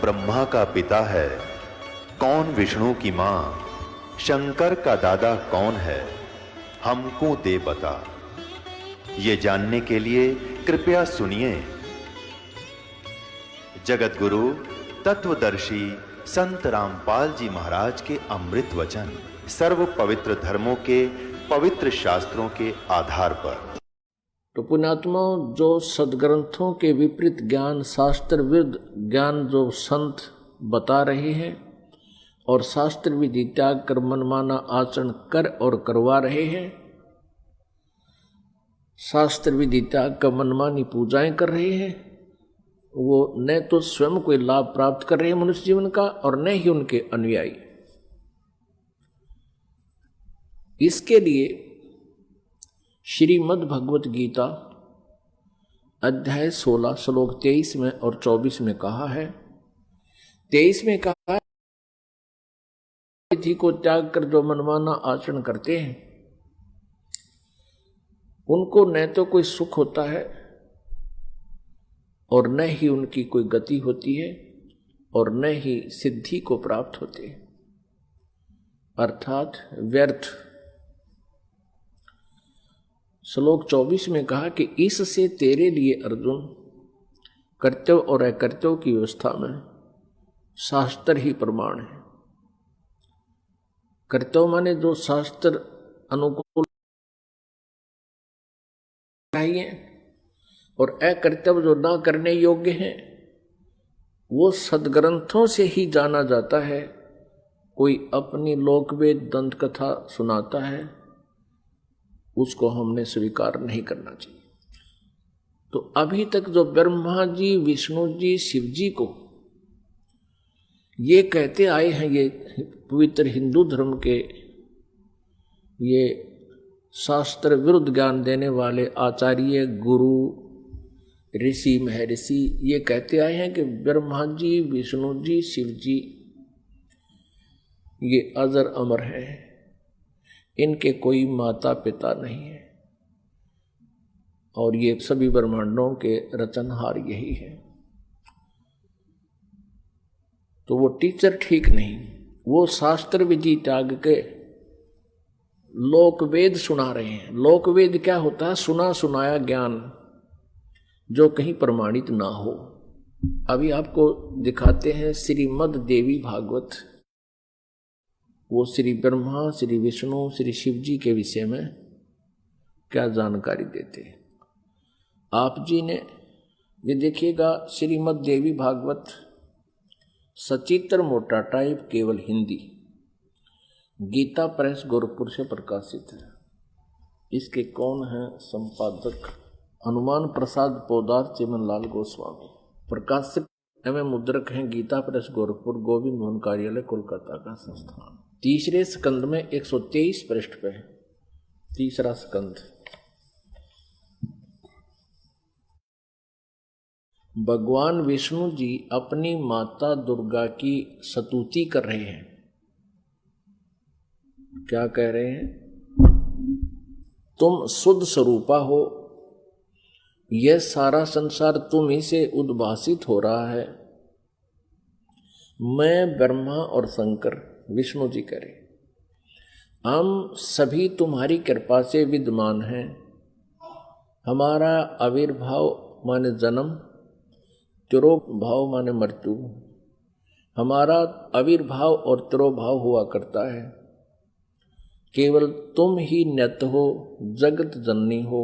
ब्रह्मा का पिता है, कौन विष्णु की मां, शंकर का दादा कौन है, हमको दे बता। ये जानने के लिए कृपया सुनिए। जगत गुरु तत्वदर्शी संत रामपाल जी महाराज के अमृत वचन सर्व पवित्र धर्मों के पवित्र शास्त्रों के आधार पर। तो पुण्यात्मा, जो सदग्रंथों के विपरीत ज्ञान, शास्त्र विरुद्ध ज्ञान जो संत बता रहे हैं और शास्त्र विधि त्याग कर मनमाना आचरण कर और करवा रहे हैं, शास्त्र विधि त्याग कर मनमानी पूजाएं कर रहे हैं, वो न तो स्वयं कोई लाभ प्राप्त कर रहे हैं मनुष्य जीवन का और न ही उनके अनुयायी। इसके लिए श्रीमद् भगवत गीता अध्याय 16 श्लोक 23 में और 24 में कहा है। 23 में कहा है, विधि को त्याग कर जो मनमाना आचरण करते हैं उनको न तो कोई सुख होता है और न ही उनकी कोई गति होती है और न ही सिद्धि को प्राप्त होते हैं, अर्थात व्यर्थ। श्लोक 24 में कहा कि इससे तेरे लिए अर्जुन कर्तव्य और अकर्तव्य की व्यवस्था में शास्त्र ही प्रमाण है। कर्तव्य माने जो शास्त्र अनुकूल चाहिए और अकर्तव्य जो ना करने योग्य हैं, वो सदग्रंथों से ही जाना जाता है। कोई अपनी लोकवेद दंत कथा सुनाता है, उसको हमने स्वीकार नहीं करना चाहिए। तो अभी तक जो ब्रह्मा जी, विष्णु जी, शिव जी को ये कहते आए हैं, ये पवित्र हिंदू धर्म के ये शास्त्र विरुद्ध ज्ञान देने वाले आचार्य, गुरु, ऋषि, महर्षि, ये कहते आए हैं कि ब्रह्मा जी, विष्णु जी, शिव जी ये अजर अमर हैं, इनके कोई माता पिता नहीं है और ये सभी ब्रह्मांडों के रचनहार यही है। तो वो टीचर ठीक नहीं, वो शास्त्र विधि त्याग के लोकवेद सुना रहे हैं। लोकवेद क्या होता है? सुना सुनाया ज्ञान जो कहीं प्रमाणित ना हो। अभी आपको दिखाते हैं श्रीमद् देवी भागवत, वो श्री ब्रह्मा, श्री विष्णु, श्री शिव जी के विषय में क्या जानकारी देते हैं। आप जी ने ये देखिएगा, श्रीमद् देवी भागवत सचित्र मोटा टाइप, केवल हिंदी, गीता प्रेस गोरखपुर से प्रकाशित है। इसके कौन है संपादक? हनुमान प्रसाद पोदार, चिमनलाल गोस्वामी। प्रकाशक एवं मुद्रक हैं गीता प्रेस गोरखपुर, गोविंद मोहन कार्यालय, कोलकाता का संस्थान। तीसरे स्कंद में 123 पृष्ठ पे है, तीसरा स्कंद। भगवान विष्णु जी अपनी माता दुर्गा की स्तुति कर रहे हैं। क्या कह रहे हैं? तुम शुद्ध स्वरूपा हो, यह सारा संसार तुम ही से उद्भासित हो रहा है। मैं, ब्रह्मा और शंकर, विष्णु जी करें, हम सभी तुम्हारी कृपा से विद्यमान हैं। हमारा आविर्भाव माने जन्म, तिरोभाव माने मृत्यु, हमारा आविर्भाव और तिरोभाव हुआ करता है। केवल तुम ही नित्य हो, जगत जननी हो,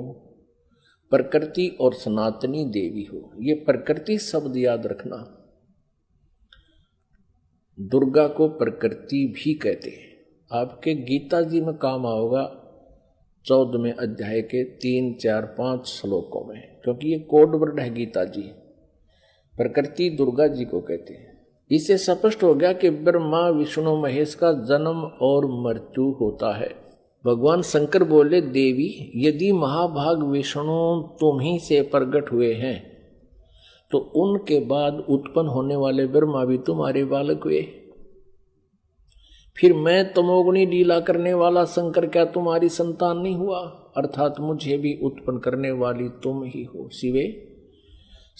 प्रकृति और सनातनी देवी हो। ये प्रकृति शब्द याद रखना। दुर्गा को प्रकृति भी कहते हैं। आपके गीता जी में काम आओगा 14वें अध्याय के 3, 4, 5 श्लोकों में, क्योंकि ये कोड वर्ड है गीता जी। प्रकृति दुर्गा जी को कहते हैं। इससे स्पष्ट हो गया कि ब्रह्मा, विष्णु, महेश का जन्म और मृत्यु होता है। भगवान शंकर बोले, देवी यदि महाभाग विष्णु तुम ही से प्रकट हुए हैं तो उनके बाद उत्पन्न होने वाले ब्रह्मा भी तुम्हारे बालक हुए। फिर मैं तमोगुणी लीला करने वाला शंकर क्या तुम्हारी संतान नहीं हुआ? अर्थात मुझे भी उत्पन्न करने वाली तुम ही हो। शिवे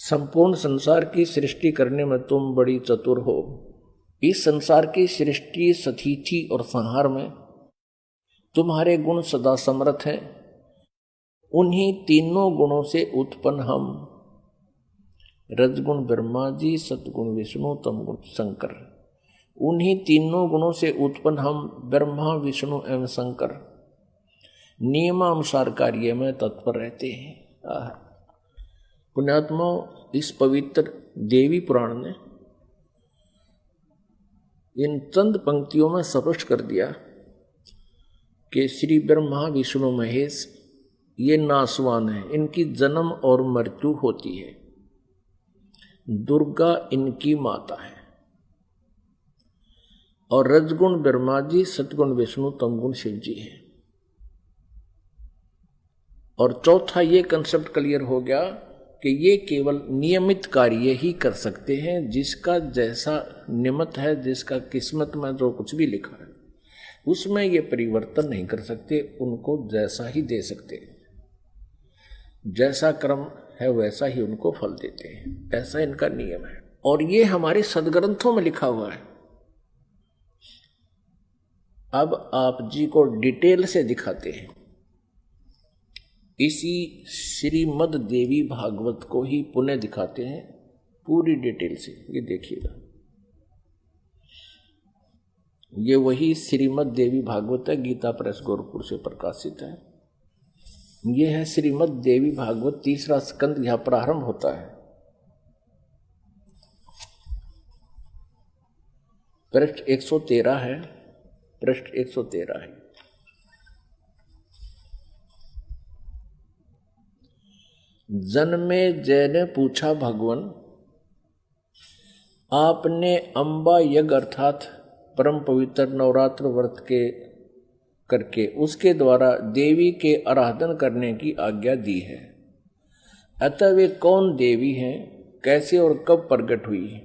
संपूर्ण संसार की सृष्टि करने में तुम बड़ी चतुर हो। इस संसार की सृष्टि, स्थिति और संहार में तुम्हारे गुण सदा समर्थ हैं। उन्हीं तीनों गुणों से उत्पन्न हम, रजगुण ब्रह्मा जी, सतगुण विष्णु, तमगुण शंकर, उन्हीं तीनों गुणों से उत्पन्न हम ब्रह्मा विष्णु एवं शंकर नियमानुसार कार्य में तत्पर रहते हैं। पुण्यात्मा, इस पवित्र देवी पुराण ने इन चंद पंक्तियों में स्पष्ट कर दिया कि श्री ब्रह्मा विष्णु महेश ये नासवान है, इनकी जन्म और मृत्यु होती है। दुर्गा इनकी माता है और रजगुण ब्रह्मा जी, सतगुण विष्णु, तमगुण शिव जी है। और चौथा ये कंसेप्ट क्लियर हो गया कि ये केवल नियमित कार्य ही कर सकते हैं। जिसका जैसा नियमित है, जिसका किस्मत में जो कुछ भी लिखा है उसमें ये परिवर्तन नहीं कर सकते, उनको जैसा ही दे सकते हैं। जैसा कर्म है वैसा ही उनको फल देते हैं, ऐसा इनका नियम है। और ये हमारे सदग्रंथों में लिखा हुआ है। अब आप जी को डिटेल से दिखाते हैं। इसी श्रीमद् देवी भागवत को ही पुनः दिखाते हैं पूरी डिटेल से। ये देखिएगा, ये वही श्रीमद् देवी भागवत है, गीता प्रेस गोरखपुर से प्रकाशित है। ये है श्रीमद् देवी भागवत, तीसरा स्कंद यहां प्रारंभ होता है। पृष्ठ 113 है, पृष्ठ 113 है। जन्मे जय ने पूछा, भगवान आपने अंबा यज्ञ अर्थात परम पवित्र नवरात्र व्रत के करके उसके द्वारा देवी के आराधन करने की आज्ञा दी है। अतः वे कौन देवी हैं, कैसे और कब प्रकट हुई,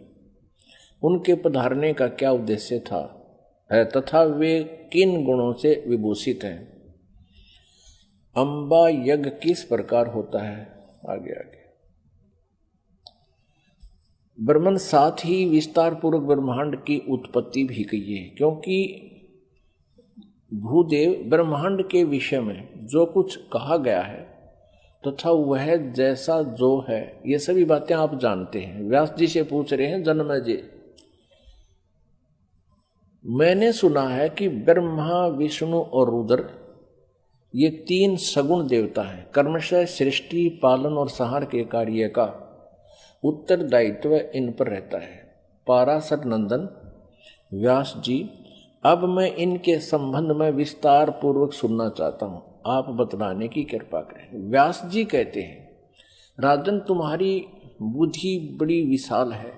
उनके पधारने का क्या उद्देश्य था है तथा वे किन गुणों से विभूषित हैं। अंबा यज्ञ किस प्रकार होता है, आगे आगे ब्रह्मन साथ ही विस्तार पूर्वक ब्रह्मांड की उत्पत्ति भी कही है। क्योंकि भूदेव ब्रह्मांड के विषय में जो कुछ कहा गया है तथा वह जैसा जो है, ये सभी बातें आप जानते हैं। व्यास जी से पूछ रहे हैं, जन्मे जी मैंने सुना है कि ब्रह्मा विष्णु और रुद्र ये तीन सगुण देवता हैं। कर्मशः सृष्टि, पालन और संहार के कार्य का उत्तरदायित्व इन पर रहता है। पाराशर नंदन व्यास जी, अब मैं इनके संबंध में विस्तार पूर्वक सुनना चाहता हूं, आप बतलाने की कृपा करें। व्यास जी कहते हैं, राजन तुम्हारी बुद्धि बड़ी विशाल है।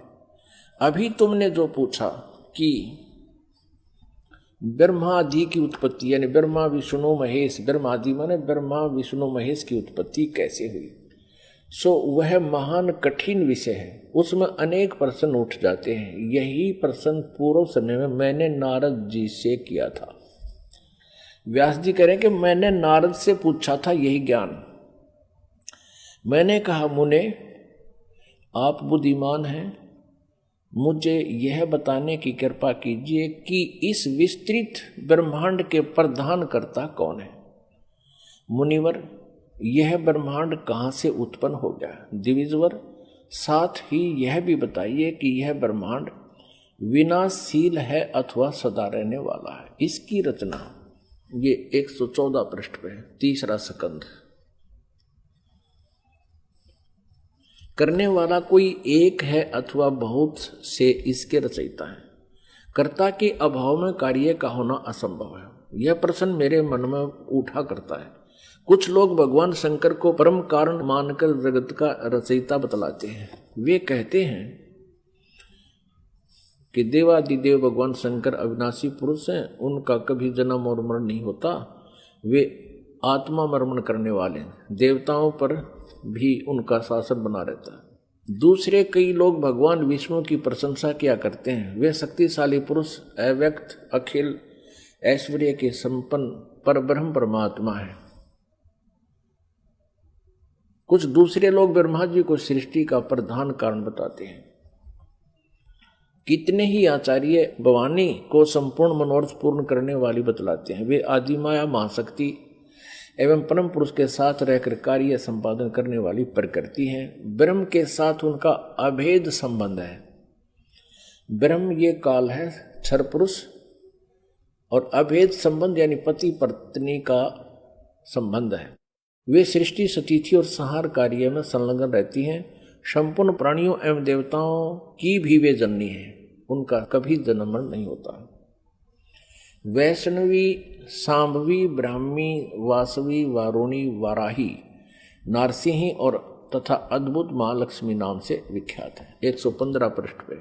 अभी तुमने जो पूछा कि ब्रह्मादि की उत्पत्ति, यानी ब्रह्मा विष्णु महेश, ब्रह्मादि माने ब्रह्मा विष्णु महेश की उत्पत्ति कैसे हुई, सो वह महान कठिन विषय है। उसमें अनेक प्रश्न उठ जाते हैं। यही प्रश्न पूर्व समय में मैंने नारद जी से किया था। व्यास जी कह रहे हैं कि मैंने नारद से पूछा था यही ज्ञान। मैंने कहा, मुने आप बुद्धिमान हैं, मुझे यह बताने की कृपा कीजिए कि इस विस्तृत ब्रह्मांड के प्रधान कर्ता कौन है। मुनिवर, यह ब्रह्मांड कहाँ से उत्पन्न हो गया। द्विजवर, साथ ही यह भी बताइए कि यह ब्रह्मांड विनाशशील है अथवा सदा रहने वाला है। इसकी रचना ये 114 पृष्ठ पे है, तीसरा स्कंद। करने वाला कोई एक है अथवा बहुत से इसके रचयिता है। कर्ता के अभाव में कार्य का होना असंभव है। यह प्रश्न मेरे मन में उठा करता है। कुछ लोग भगवान शंकर को परम कारण मानकर जगत का रचयिता बतलाते हैं। वे कहते हैं कि देवादिदेव भगवान शंकर अविनाशी पुरुष हैं, उनका कभी जन्म और मरण नहीं होता, वे आत्मा मर्मण करने वाले हैं, देवताओं पर भी उनका शासन बना रहता है। दूसरे कई लोग भगवान विष्णु की प्रशंसा किया करते हैं। वे शक्तिशाली पुरुष, अव्यक्त, अखिल ऐश्वर्य के संपन्न परब्रह्म परमात्मा है। कुछ दूसरे लोग ब्रह्मा जी को सृष्टि का प्रधान कारण बताते हैं। कितने ही आचार्य भवानी को संपूर्ण मनोरथ पूर्ण करने वाली बतलाते हैं। वे आदिमाया महाशक्ति एवं परम पुरुष के साथ रहकर कार्य संपादन करने वाली प्रकृति है। ब्रह्म के साथ उनका अभेद संबंध है। ब्रह्म ये काल है, क्षर पुरुष, और अभेद संबंध यानी पति पत्नी का संबंध है। वे सृष्टि, सतिथि और संहार कार्य में संलग्न रहती हैं। संपूर्ण प्राणियों एवं देवताओं की भी वे जननी है, उनका कभी जन्म मरण नहीं होता। वैष्णवी, सांभवी, ब्राह्मी, वासवी, वारुणी, वाराही, नारसिंही और तथा अद्भुत महालक्ष्मी नाम से विख्यात है। 115 पृष्ठ पे।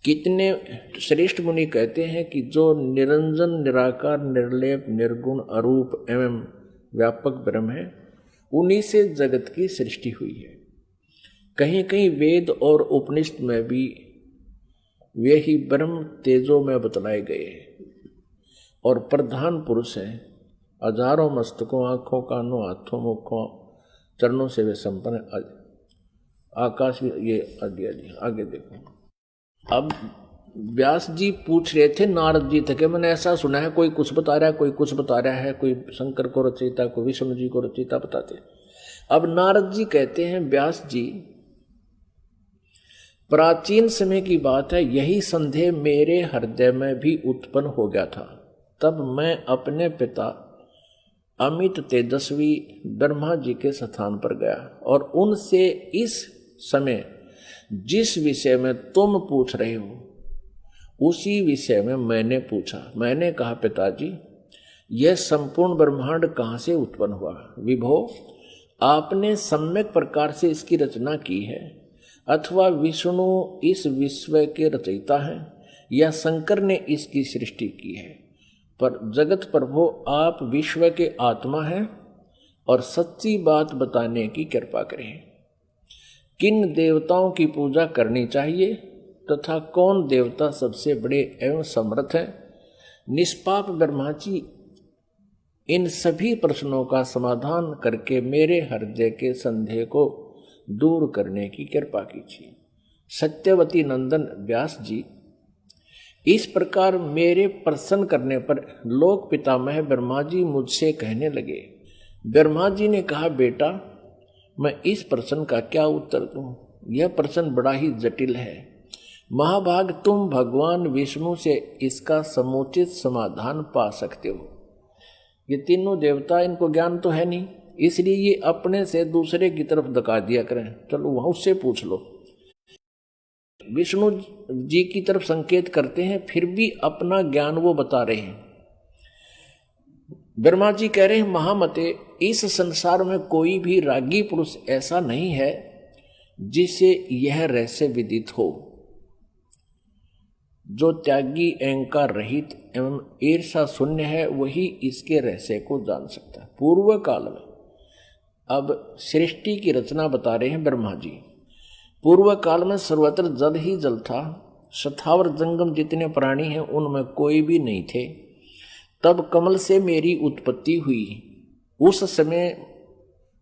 कितने श्रेष्ठ मुनि कहते हैं कि जो निरंजन, निराकार, निर्लेप, निर्गुण, अरूप एवं व्यापक ब्रह्म है, उन्हीं से जगत की सृष्टि हुई है। कहीं कहीं वेद और उपनिषद में भी वे ही ब्रह्म तेजो में बतलाए गए और प्रधान पुरुष हैं। हजारों मस्तकों, आंखों, कानों, हाथों, मुखों, चरणों से वे संपन्न आकाश में। ये आगे देखो। अब व्यास जी पूछ रहे थे नारद जी थे, मैंने ऐसा सुना है, कोई कुछ बता रहा है, कोई कुछ बता रहा है, कोई शंकर को रचयिता, कोई विष्णु जी को रचयिता बताते। अब नारद जी कहते हैं, व्यास जी, प्राचीन समय की बात है, यही संदेह मेरे हृदय में भी उत्पन्न हो गया था। तब मैं अपने पिता अमित तेजस्वी ब्रह्मा जी के स्थान पर गया और उनसे इस समय जिस विषय में तुम पूछ रहे हो उसी विषय में मैंने पूछा। मैंने कहा, पिताजी, यह संपूर्ण ब्रह्मांड कहाँ से उत्पन्न हुआ? विभो, आपने सम्यक प्रकार से इसकी रचना की है, अथवा विष्णु इस विश्व के रचयिता हैं, या शंकर ने इसकी सृष्टि की है। पर जगत प्रभु, आप विश्व के आत्मा हैं और सच्ची बात बताने की कृपा करें। किन देवताओं की पूजा करनी चाहिए तथा कौन देवता सबसे बड़े एवं समर्थ हैं? निष्पाप ब्रह्मा जी, इन सभी प्रश्नों का समाधान करके मेरे हृदय के संदेह को दूर करने की कृपा कीजिए। सत्यवती नंदन व्यास जी, इस प्रकार मेरे प्रश्न करने पर लोक पितामह ब्रह्मा जी मुझसे कहने लगे। ब्रह्मा जी ने कहा, बेटा, मैं इस प्रश्न का क्या उत्तर दूं? यह प्रश्न बड़ा ही जटिल है। महाभाग, तुम भगवान विष्णु से इसका समुचित समाधान पा सकते हो। ये तीनों देवता, इनको ज्ञान तो है नहीं, इसलिए ये अपने से दूसरे की तरफ धका दिया करें। चलो वहां उससे पूछ लो। विष्णु जी की तरफ संकेत करते हैं, फिर भी अपना ज्ञान वो बता रहे हैं। ब्रह्मा जी कह रहे हैं, महामते, इस संसार में कोई भी रागी पुरुष ऐसा नहीं है जिसे यह रहस्य विदित हो। जो त्यागी, अहंकार रहित एवं ईर्षा शून्य है, वही इसके रहस्य को जान सकता है। पूर्व काल में, अब सृष्टि की रचना बता रहे हैं ब्रह्मा जी। पूर्व काल में सर्वत्र जल ही जल था। स्थावर जंगम जितने प्राणी हैं उनमें कोई भी नहीं थे। तब कमल से मेरी उत्पत्ति हुई। उस समय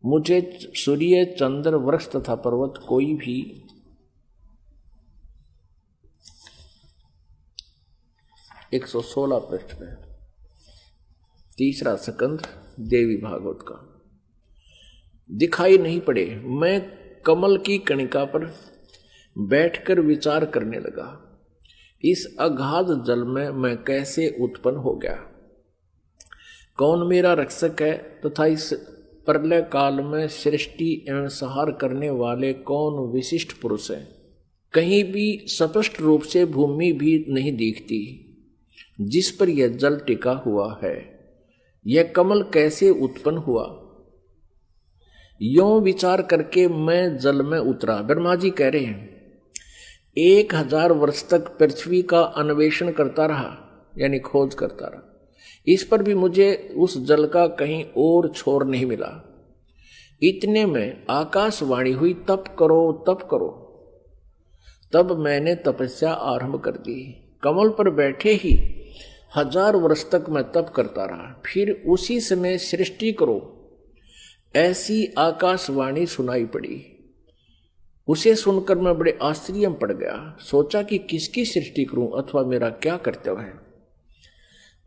मुझे सूर्य, चंद्र, वृक्ष तथा पर्वत कोई भी 116 पृष्ठ में 3रा स्कंध देवी भागवत का दिखाई नहीं पड़े। मैं कमल की कणिका पर बैठकर विचार करने लगा, इस अगाध जल में मैं कैसे उत्पन्न हो गया, कौन मेरा रक्षक है तथा इस प्रलय काल में सृष्टि एवं संहार करने वाले कौन विशिष्ट पुरुष हैं। कहीं भी स्पष्ट रूप से भूमि भी नहीं दिखती जिस पर यह जल टिका हुआ है। यह कमल कैसे उत्पन्न हुआ, यों विचार करके मैं जल में उतरा। ब्रह्मा जी कह रहे हैं, 1000 वर्ष तक पृथ्वी का अन्वेषण करता रहा, यानी खोज करता रहा। इस पर भी मुझे उस जल का कहीं और छोर नहीं मिला। इतने में आकाशवाणी हुई, तप करो, तप करो। तब मैंने तपस्या आरंभ कर दी। कमल पर बैठे ही 1000 वर्ष तक मैं तप करता रहा। फिर उसी समय सृष्टि करो, ऐसी आकाशवाणी सुनाई पड़ी। उसे सुनकर मैं बड़े आश्चर्य में पड़ गया। सोचा कि किसकी सृष्टि करूं अथवा मेरा क्या कर्तव्य है।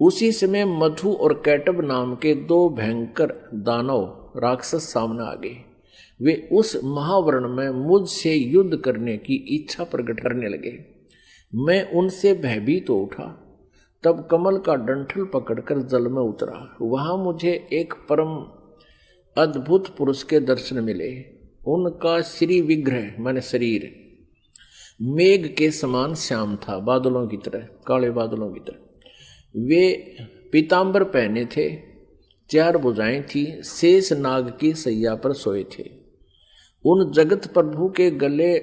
उसी समय मधु और कैटब नाम के दो भयंकर दानव राक्षस सामने आ गए। वे उस महावर्ण में मुझसे युद्ध करने की इच्छा प्रकट करने लगे। मैं उनसे भयभीत हो उठा। तब कमल का डंठल पकड़कर जल में उतरा। वहां मुझे एक परम अद्भुत पुरुष के दर्शन मिले। उनका श्री विग्रह माने शरीर मेघ के समान श्याम था, बादलों की तरह, काले बादलों की तरह। वे पीतांबर पहने थे, 4 भुजाएं थी, शेष नाग की सैया पर सोए थे। उन जगत प्रभु के गले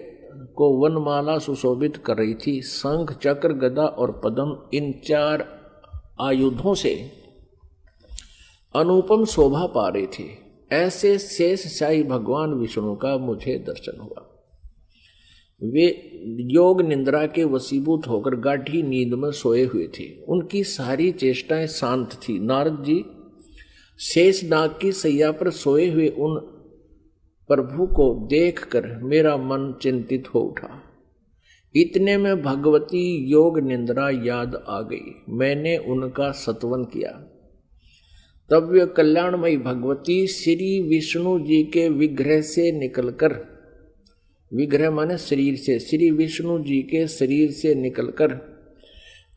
को वनमाला सुशोभित कर रही थी। शंख, चक्र, गदा और पद्म, इन 4 आयुधों से अनुपम शोभा पा रहे थे। ऐसे शेष शाही भगवान विष्णु का मुझे दर्शन हुआ। वे योग निंद्रा के वशीभूत होकर गाढ़ी नींद में सोए हुए थे। उनकी सारी चेष्टाएं शांत थी। नारद जी शेष नाग की सैया पर सोए हुए उन प्रभु को देखकर मेरा मन चिंतित हो उठा। इतने में भगवती योग निंद्रा याद आ गई। मैंने उनका सत्वन किया। तब वे कल्याणमयी भगवती श्री विष्णु जी के विग्रह से निकलकर, विग्रह माने शरीर से, श्री विष्णु जी के शरीर से निकलकर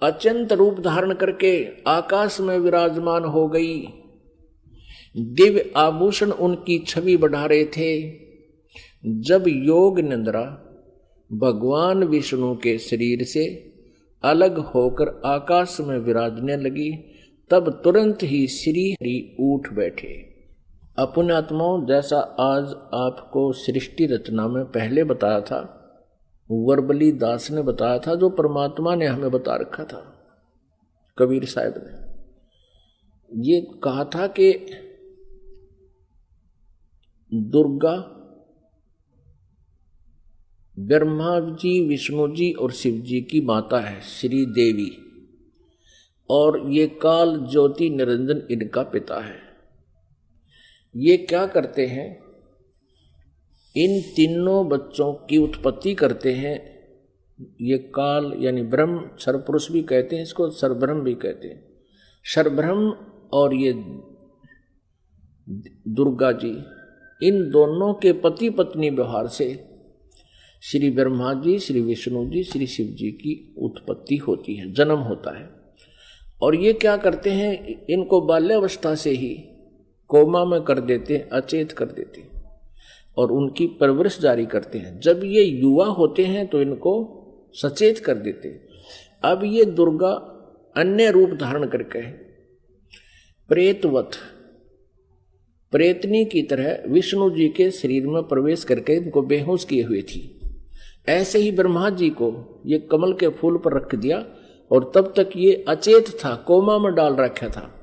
अत्यंत रूप धारण करके आकाश में विराजमान हो गई। दिव्य आभूषण उनकी छवि बढ़ा रहे थे। जब योग निंद्रा भगवान विष्णु के शरीर से अलग होकर आकाश में विराजने लगी, तब तुरंत ही श्री हरि उठ बैठे। अपने आत्माओं, जैसा आज आपको सृष्टि रचना में पहले बताया था, वर्बली दास ने बताया था, जो परमात्मा ने हमें बता रखा था, कबीर साहब ने ये कहा था कि दुर्गा, ब्रह्मा जी, विष्णु जी और शिव जी की माता है श्री देवी, और ये काल ज्योति निरंजन इनका पिता है। ये क्या करते हैं? इन तीनों बच्चों की उत्पत्ति करते हैं। ये काल यानी ब्रह्म, सर्वपुरुष भी कहते हैं इसको, सर्वब्रह्म भी कहते हैं। सर्वब्रह्म और ये दुर्गा जी, इन दोनों के पति पत्नी व्यवहार से श्री ब्रह्मा जी, श्री विष्णु जी, श्री शिव जी की उत्पत्ति होती है, जन्म होता है। और ये क्या करते हैं? इनको बाल्यावस्था से ही कोमा में कर देते, अचेत कर देते और उनकी परवरिश जारी करते हैं। जब ये युवा होते हैं तो इनको सचेत कर देते। अब ये दुर्गा अन्य रूप धारण करके प्रेतवत, प्रेतनी की तरह विष्णु जी के शरीर में प्रवेश करके इनको बेहोश किए हुए थी। ऐसे ही ब्रह्मा जी को ये कमल के फूल पर रख दिया और तब तक ये अचेत था, कोमा में डाल रखा था।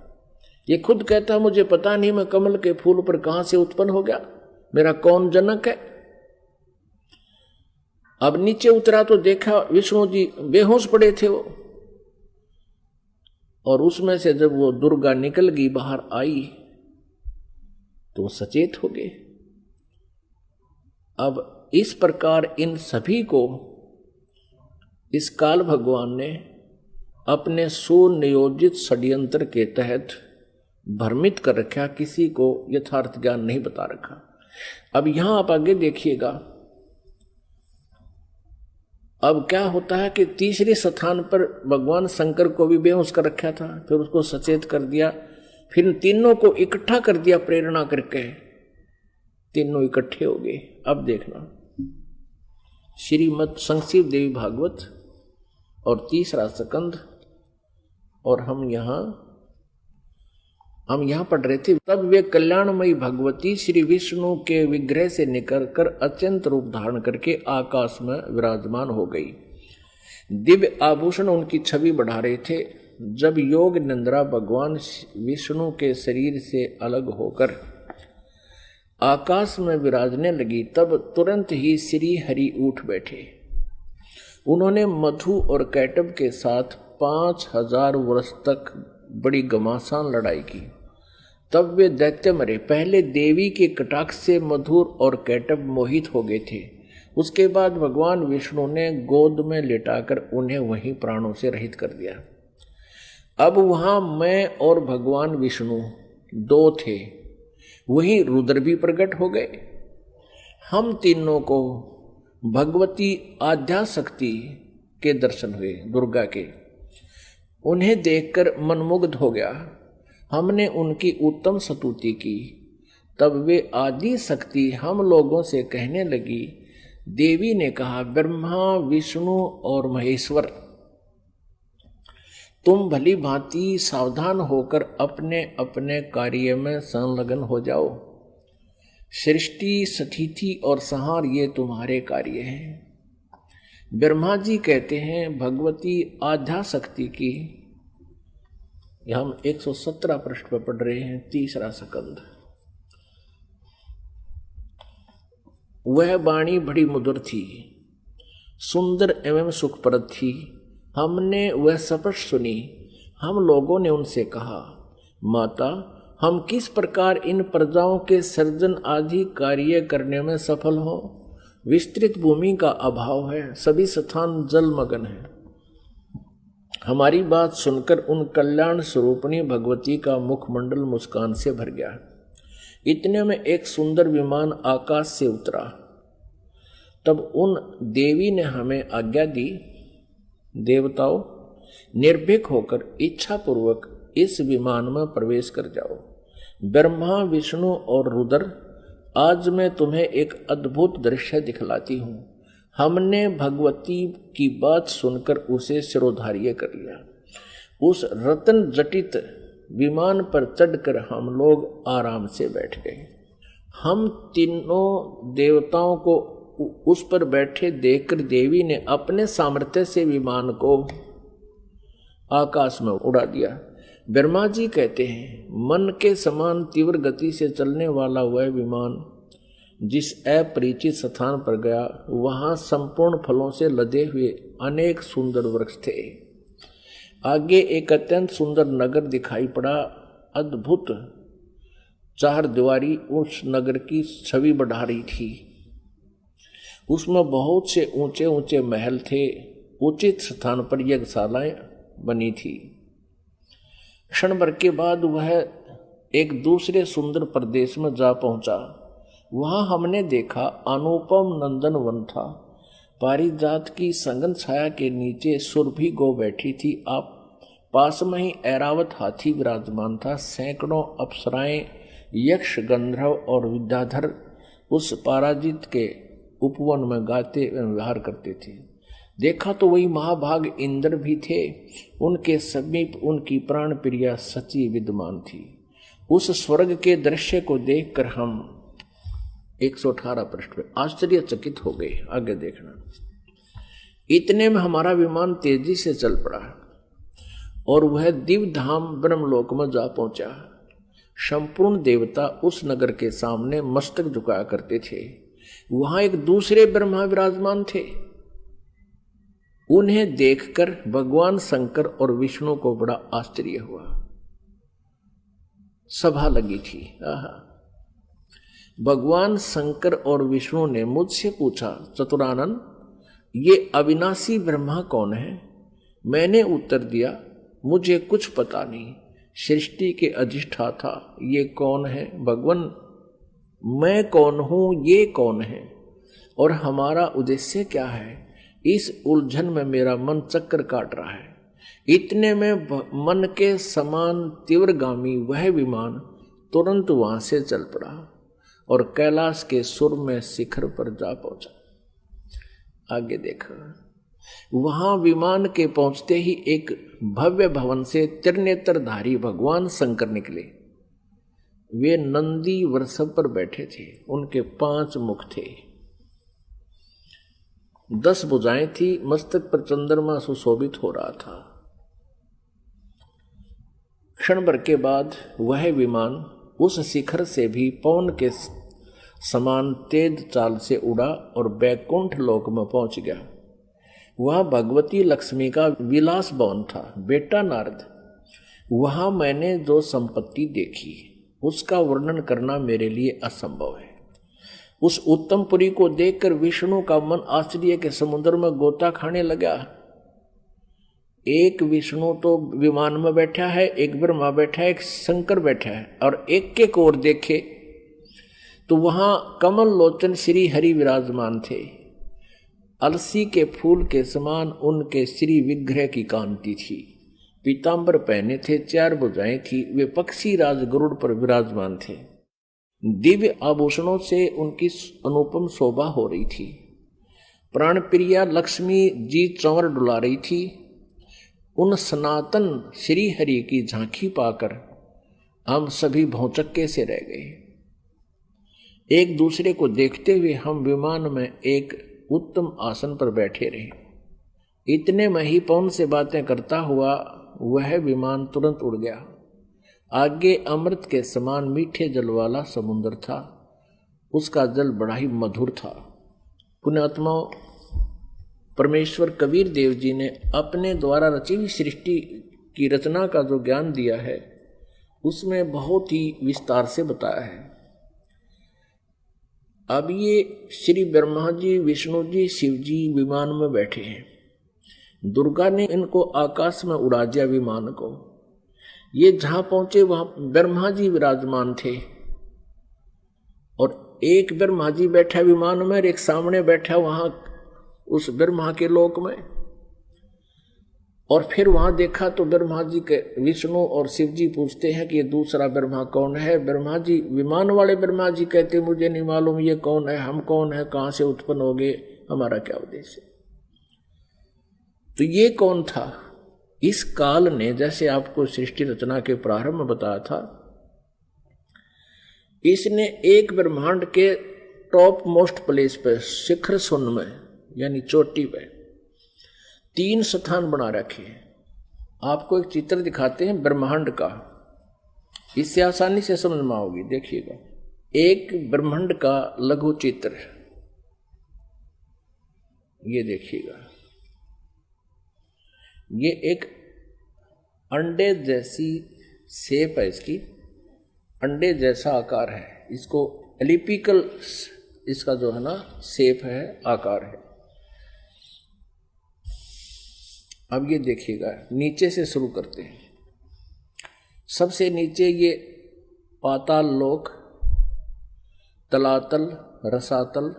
ये खुद कहता मुझे पता नहीं मैं कमल के फूल पर कहां से उत्पन्न हो गया, मेरा कौन जनक है। अब नीचे उतरा तो देखा विष्णु जी बेहोश पड़े थे वो, और उसमें से जब वो दुर्गा निकल गई, बाहर आई, तो वो सचेत हो गए। अब इस प्रकार इन सभी को इस काल भगवान ने अपने सुनियोजित षड्यंत्र के तहत भ्रमित कर रखा, किसी को यथार्थ ज्ञान नहीं बता रखा। अब यहां आप आगे देखिएगा, अब क्या होता है कि तीसरे स्थान पर भगवान शंकर को भी बेहोश कर रखा था, फिर उसको सचेत कर दिया, फिर तीनों को इकट्ठा कर दिया प्रेरणा करके, तीनों इकट्ठे हो गए। अब देखना श्रीमद् संक्षिप्त देवी भागवत और तीसरा स्कंद, और हम यहां पढ़ रहे थे। तब वे कल्याणमयी भगवती श्री विष्णु के विग्रह से निकलकर अत्यंत रूप धारण करके आकाश में विराजमान हो गई। दिव्य आभूषण उनकी छवि बढ़ा रहे थे। जब योग निंद्रा भगवान विष्णु के शरीर से अलग होकर आकाश में विराजने लगी, तब तुरंत ही श्री हरि उठ बैठे। उन्होंने मधु और कैटब के साथ 5000 वर्ष तक बड़ी घमासान लड़ाई की। तब वे दैत्य मरे। पहले देवी के कटाक्ष से मधुर और कैटब मोहित हो गए थे। उसके बाद भगवान विष्णु ने गोद में लिटाकर उन्हें वहीं प्राणों से रहित कर दिया। अब वहां मैं और भगवान विष्णु दो थे, वहीं रुद्र भी प्रकट हो गए। हम तीनों को भगवती आद्याशक्ति के दर्शन हुए, दुर्गा के। उन्हें देखकर मनमुग्ध हो गया। हमने उनकी उत्तम स्तुति की। तब वे आदि शक्ति हम लोगों से कहने लगी। देवी ने कहा, ब्रह्मा विष्णु और महेश्वर, तुम भली भांति सावधान होकर अपने अपने कार्य में संलग्न हो जाओ। सृष्टि, स्थिति और संहार ये तुम्हारे कार्य हैं। ब्रह्मा जी कहते हैं, भगवती आद्याशक्ति की, हम 117 पृष्ठ पर पढ़ रहे हैं, तीसरा स्कंद। वह वाणी बड़ी मधुर थी, सुंदर एवं सुखप्रद थी। हमने वह स्पष्ट सुनी। हम लोगों ने उनसे कहा, माता, हम किस प्रकार इन प्रजाओं के सर्जन आदि कार्य करने में सफल हो? विस्तृत भूमि का अभाव है, सभी स्थान जलमग्न है। हमारी बात सुनकर उन कल्याण स्वरूपिणी भगवती का मुखमंडल मुस्कान से भर गया। इतने में एक सुंदर विमान आकाश से उतरा। तब उन देवी ने हमें आज्ञा दी, देवताओं, निर्भीक होकर इच्छा पूर्वक इस विमान में प्रवेश कर जाओ। ब्रह्मा विष्णु और रुद्र, आज मैं तुम्हें एक अद्भुत दृश्य दिखलाती हूँ। हमने भगवती की बात सुनकर उसे सिरोधार्य कर लिया। उस रत्न जटित विमान पर चढ़कर हम लोग आराम से बैठ गए। हम तीनों देवताओं को उस पर बैठे देखकर देवी ने अपने सामर्थ्य से विमान को आकाश में उड़ा दिया। ब्रह्मा जी कहते हैं, मन के समान तीव्र गति से चलने वाला वह विमान जिस अपरिचित स्थान पर गया, वहां संपूर्ण फलों से लदे हुए अनेक सुंदर वृक्ष थे। आगे एक अत्यंत सुंदर नगर दिखाई पड़ा। अद्भुत चार दीवारी उस नगर की छवि बढ़ा रही थी। उसमें बहुत से ऊंचे ऊंचे महल थे। उचित स्थान पर यज्ञशालाएं बनी थी। क्षण भर के बाद वह एक दूसरे सुंदर प्रदेश में जा पहुंचा। वहां हमने देखा अनुपम नंदन वन था। पारिजात की संगन छाया के नीचे सुरभि गौ बैठी थी। आप पास में ही ऐरावत हाथी विराजमान था। सैकड़ों अप्सराएं, यक्ष, गंधर्व और विद्याधर उस पराजित के उपवन में गाते एवं विहार करते थे। देखा तो वही महाभाग इंद्र भी थे। उनके समीप उनकी प्राण प्रिया सची विद्यमान थी। उस स्वर्ग के दृश्य को देखकर हम 118 पृष्ठ पे आश्चर्यचकित हो गए। आगे देखना। इतने में हमारा विमान तेजी से चल पड़ा और वह दिव्य धाम ब्रह्मलोक में जा पहुंचा। संपूर्ण देवता उस नगर के सामने मस्तक झुकाया करते थे। वहां एक दूसरे ब्रह्मा विराजमान थे। उन्हें देखकर भगवान शंकर और विष्णु को बड़ा आश्चर्य हुआ। सभा लगी थी। भगवान शंकर और विष्णु ने मुझसे पूछा, चतुरानन, ये अविनाशी ब्रह्मा कौन है? मैंने उत्तर दिया, मुझे कुछ पता नहीं। सृष्टि के अधिष्ठाता ये कौन है? भगवान, मैं कौन हूं, ये कौन है, और हमारा उद्देश्य क्या है? इस उलझन में मेरा मन चक्कर काट रहा है। इतने में मन के समान तीव्रगामी वह विमान तुरंत वहां से चल पड़ा और कैलाश के सुर में शिखर पर जा पहुंचा। आगे देखा। वहां विमान के पहुंचते ही एक भव्य भवन से त्रिनेत्रधारी भगवान शंकर निकले। वे नंदी वृषभ पर बैठे थे। उनके 5 मुख थे, 10 भुजाएं थी। मस्तक पर चंद्रमा सुशोभित हो रहा था। क्षण भर के बाद वह विमान उस शिखर से भी पवन के समान तेज चाल से उड़ा और बैकुंठ लोक में पहुंच गया। वह भगवती लक्ष्मी का विलास भवन था। बेटा नारद, वहां मैंने जो संपत्ति देखी उसका वर्णन करना मेरे लिए असंभव है। उस उत्तमपुरी को देखकर विष्णु का मन आश्चर्य के समुद्र में गोता खाने लगा। एक विष्णु तो विमान में बैठा है, एक ब्रह्मा बैठा है, एक शंकर बैठा है, और एक एक ओर देखे तो वहां कमल लोचन श्री हरि विराजमान थे। अलसी के फूल के समान उनके श्री विग्रह की कांति थी। पीतांबर पहने थे, 4 भुजाएं थी, वे पक्षी राज गरुड़ पर विराजमान थे। दिव्य आभूषणों से उनकी अनुपम शोभा हो रही थी। प्राण प्रिया लक्ष्मी जी चंवर डुला रही थी। उन सनातन श्री हरि की झांकी पाकर हम सभी भौचक्के से रह गए। एक दूसरे को देखते हुए हम विमान में एक उत्तम आसन पर बैठे रहे। इतने में ही पवन से बातें करता हुआ वह विमान तुरंत उड़ गया। आगे अमृत के समान मीठे जल वाला समुद्र था। उसका जल बड़ा ही मधुर था। पुण्यात्माओं, परमेश्वर कबीर देव जी ने अपने द्वारा रची हुई सृष्टि की रचना का जो ज्ञान दिया है उसमें बहुत ही विस्तार से बताया है। अब ये श्री ब्रह्मा जी, विष्णु जी, शिव जी विमान में बैठे हैं। दुर्गा ने इनको आकाश में उड़ा दिया विमान को। ये जहां पहुंचे वहां ब्रह्मा जी विराजमान थे, और एक ब्रह्मा जी बैठा विमान में और एक सामने बैठा वहां उस ब्रह्मा के लोक में। और फिर वहां देखा तो ब्रह्मा जी के विष्णु और शिव जी पूछते हैं कि ये दूसरा ब्रह्मा कौन है। ब्रह्मा जी, विमान वाले ब्रह्मा जी कहते मुझे नहीं मालूम ये कौन है, हम कौन है, कहां से उत्पन्न हो गए, हमारा क्या उद्देश्य है। तो ये कौन था? इस काल ने, जैसे आपको सृष्टि रचना के प्रारंभ में बताया था, इसने एक ब्रह्मांड के टॉप मोस्ट प्लेस पे, शिखर सुन में यानी चोटी पे 3 स्थान बना रखे हैं। आपको एक चित्र दिखाते हैं ब्रह्मांड का, इससे आसानी से समझ में आओगी। देखिएगा, एक ब्रह्मांड का लघु चित्र, ये देखिएगा, ये एक अंडे जैसी शेप है, इसकी अंडे जैसा आकार है। इसको एलिपिकल इसका जो है ना शेप है, आकार है। अब ये देखिएगा, नीचे से शुरू करते हैं। सबसे नीचे ये पाताल लोक, तलातल, रसातल,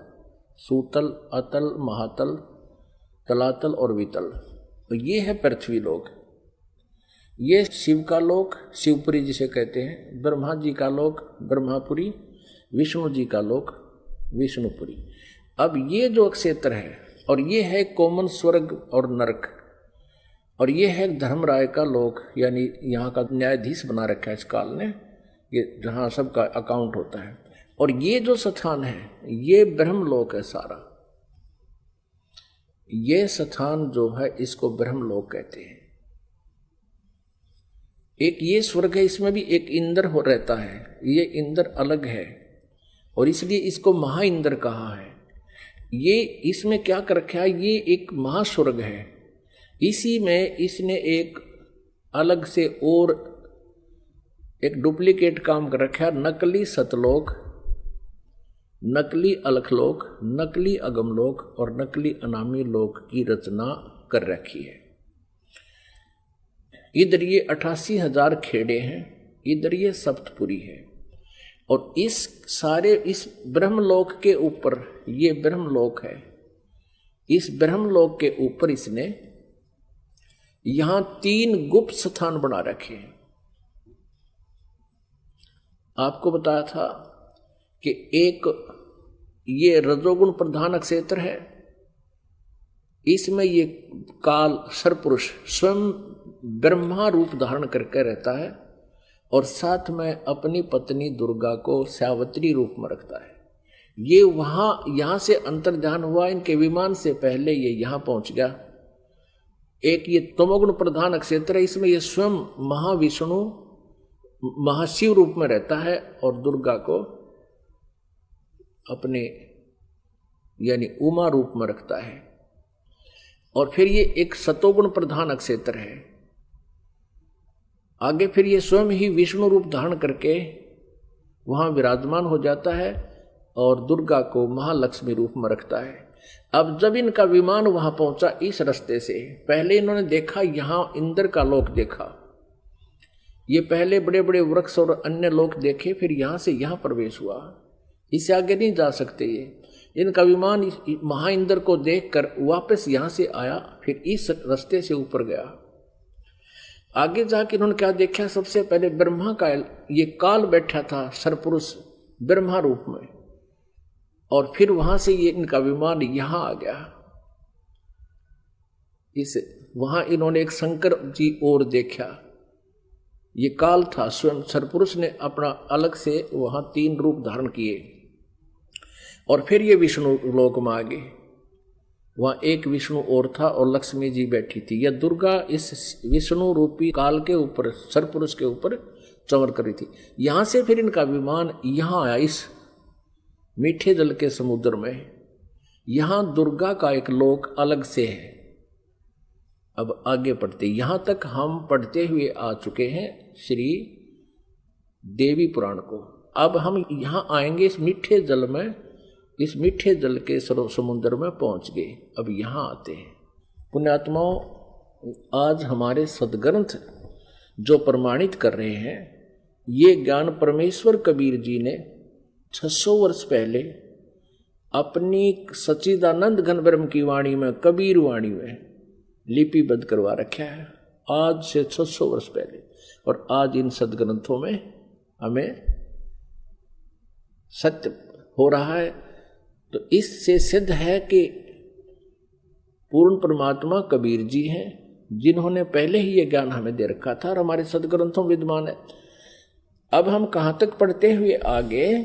सूतल, अतल, महातल, तलातल और वितल। तो ये है पृथ्वी लोक। ये शिव का लोक, शिवपुरी जिसे कहते हैं। ब्रह्मा जी का लोक ब्रह्मापुरी, विष्णु जी का लोक विष्णुपुरी। अब ये जो क्षेत्र है, और ये है कोमन स्वर्ग और नरक, और ये है धर्मराय का लोक, यानी यहाँ का न्यायाधीश बना रखा है इस काल ने, ये जहाँ सबका अकाउंट होता है। और ये जो स्थान है ये ब्रह्मलोक है सारा। ये स्थान जो है इसको ब्रह्मलोक कहते हैं। एक ये स्वर्ग है, इसमें भी एक इंद्र हो रहता है। ये इंद्र अलग है और इसलिए इसको महा इंद्र कहा है। ये इसमें क्या कर रखा है, ये एक महास्वर्ग है। इसी में इसने एक अलग से और एक डुप्लीकेट काम कर रखा है, नकली सतलोक, नकली अलखलोक, नकली अगमलोक और नकली अनामी लोक की रचना कर रखी है। इधर ये 88,000 खेड़े हैं, इधर ये सप्तपुरी है। और इस सारे इस ब्रह्मलोक के ऊपर, ये ब्रह्मलोक है, इस ब्रह्मलोक के ऊपर इसने यहां 3 गुप्त स्थान बना रखे हैं। आपको बताया था कि एक ये रजोगुण प्रधान क्षेत्र है, इसमें ये काल सरपुरुष स्वयं ब्रह्मा रूप धारण करके रहता है और साथ में अपनी पत्नी दुर्गा को सावित्री रूप में रखता है। ये वहां यहां से अंतर्ध्यान हुआ, इनके विमान से पहले ये यहां पहुंच गया। एक ये तमोगुण प्रधान क्षेत्र है, इसमें ये स्वयं महाविष्णु महाशिव रूप में रहता है और दुर्गा को अपने यानी उमा रूप में रखता है। और फिर ये एक सतोगुण प्रधान क्षेत्र है। आगे फिर ये स्वयं ही विष्णु रूप धारण करके वहाँ विराजमान हो जाता है और दुर्गा को महालक्ष्मी रूप में रखता है। अब जब इनका विमान वहां पहुंचा इस रास्ते से, पहले इन्होंने देखा यहां इंद्र का लोक देखा, ये पहले बड़े बड़े वृक्ष और अन्य लोक देखे, फिर यहां से यहां प्रवेश हुआ। इससे आगे नहीं जा सकते ये। इनका विमान महा इंद्र को देखकर वापस यहां से आया, फिर इस रास्ते से ऊपर गया। आगे जाके इन्होंने क्या देखा, सबसे पहले ब्रह्मा का ये काल बैठा था सरपुरुष ब्रह्मा रूप में, और फिर वहां से ये इनका विमान यहां आ गया। वहां इन्होंने एक शंकर जी और देखा, ये काल था, स्वयं सरपुरुष ने अपना अलग से वहां 3 रूप धारण किए, और फिर ये विष्णु लोक में आ गए। वहां एक विष्णु और था और लक्ष्मी जी बैठी थी। यह दुर्गा इस विष्णु रूपी काल के ऊपर, सरपुरुष के ऊपर चमर करी थी। यहां से फिर इनका विमान यहां आया, इस मीठे जल के समुद्र में। यहां दुर्गा का एक लोक अलग से है। अब आगे पढ़ते, यहां तक हम पढ़ते हुए आ चुके हैं श्री देवी पुराण को। अब हम यहां आएंगे इस मीठे जल में, इस मीठे जल के समुद्र में पहुंच गए। अब यहां आते हैं पुण्यात्माओं, आज हमारे सदग्रंथ जो प्रमाणित कर रहे हैं, ये ज्ञान परमेश्वर कबीर जी ने 600 वर्ष पहले अपनी सच्चिदानंद घन ब्रह्म की वाणी में, कबीर वाणी में लिपिबद्ध करवा रखा है, आज से 600 वर्ष पहले। और आज इन सदग्रंथों में हमें सत्य हो रहा है। तो इससे सिद्ध है कि पूर्ण परमात्मा कबीर जी हैं, जिन्होंने पहले ही ये ज्ञान हमें दे रखा था और हमारे सदग्रंथों में विद्यमान है। अब हम कहाँ तक पढ़ते हुए आगे